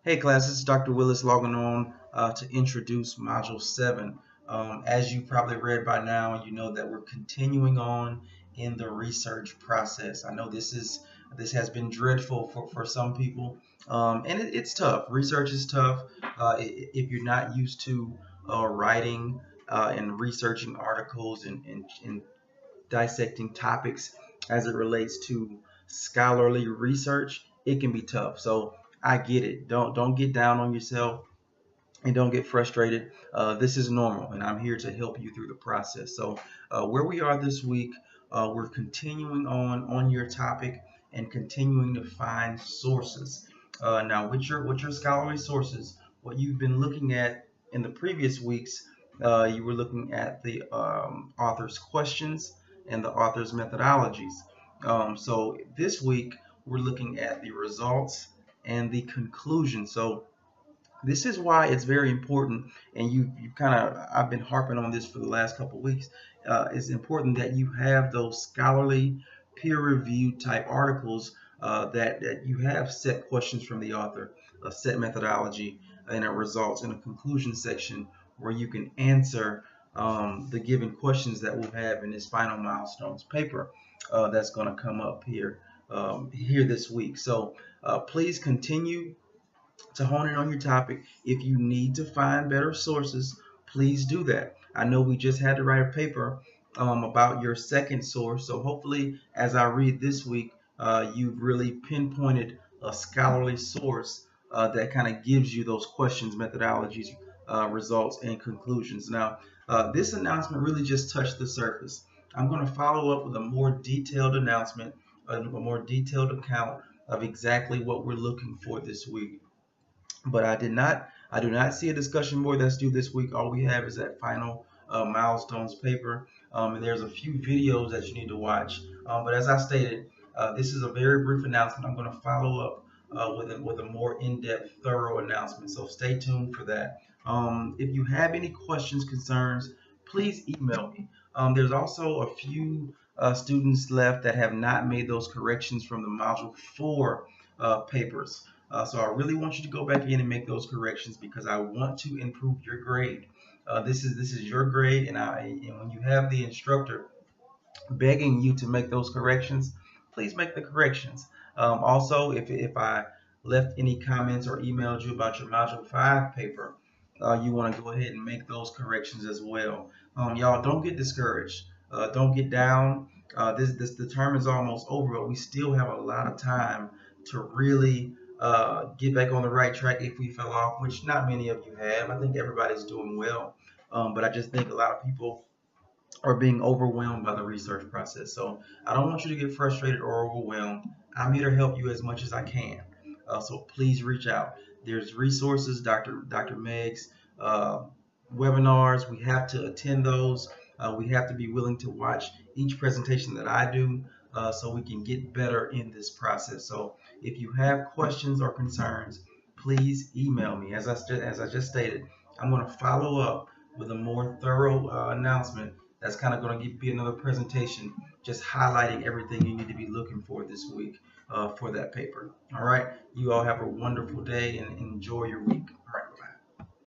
Hey class, this is Dr. Willis logging on to introduce Module 7. As you probably read by now, you know that we're continuing on in the research process. I know this has been dreadful for some people, and it's tough. Research is tough if you're not used to writing and researching articles and dissecting topics as it relates to scholarly research. It can be tough. So I get it. Don't get down on yourself and don't get frustrated. This is normal, and I'm here to help you through the process. So where we are this week, we're continuing on your topic and continuing to find sources. Now, with your scholarly sources, what you've been looking at in the previous weeks, you were looking at the author's questions and the author's methodologies. So this week, we're looking at the results and the conclusion. So this is why it's very important, and you kind of I've been harping on this for the last couple of weeks. It's important that you have those scholarly, peer-reviewed type articles that you have set questions from the author, a set methodology, and a results and a conclusion section where you can answer the given questions that we'll have in this final milestones paper that's going to come up here this week. So please continue to hone in on your topic. If you need to find better sources, please do that. I know we just had to write a paper about your second source, so hopefully as I read this week, you've really pinpointed a scholarly source that kind of gives you those questions, methodologies, results, and conclusions. Now, this announcement really just touched the surface. I'm going to follow up with a more detailed announcement, a more detailed account of exactly what we're looking for this week. But I do not see a discussion board that's due this week. All we have is that final milestones paper, and there's a few videos that you need to watch. But as I stated, this is a very brief announcement. I'm going to follow up with a more in-depth, thorough announcement. So stay tuned for that. If you have any questions, concerns, please email me. There's also a few students left that have not made those corrections from the Module 4 papers. So I really want you to go back in and make those corrections because I want to improve your grade. This is your grade, and when you have the instructor begging you to make those corrections, please make the corrections. Also, if I left any comments or emailed you about your Module 5 paper, you want to go ahead and make those corrections as well. Y'all, don't get discouraged. Don't get down. The term is almost over, but we still have a lot of time to really get back on the right track if we fell off, which not many of you have. I think everybody's doing well, but I just think a lot of people are being overwhelmed by the research process. So I don't want you to get frustrated or overwhelmed. I'm here to help you as much as I can. So please reach out. There's resources, Dr. Meg's webinars. We have to attend those. We have to be willing to watch each presentation that I do so we can get better in this process. So if you have questions or concerns, please email me. As I just stated, I'm going to follow up with a more thorough announcement that's kind of going to be another presentation just highlighting everything you need to be looking for this week for that paper. All right. You all have a wonderful day and enjoy your week. All right.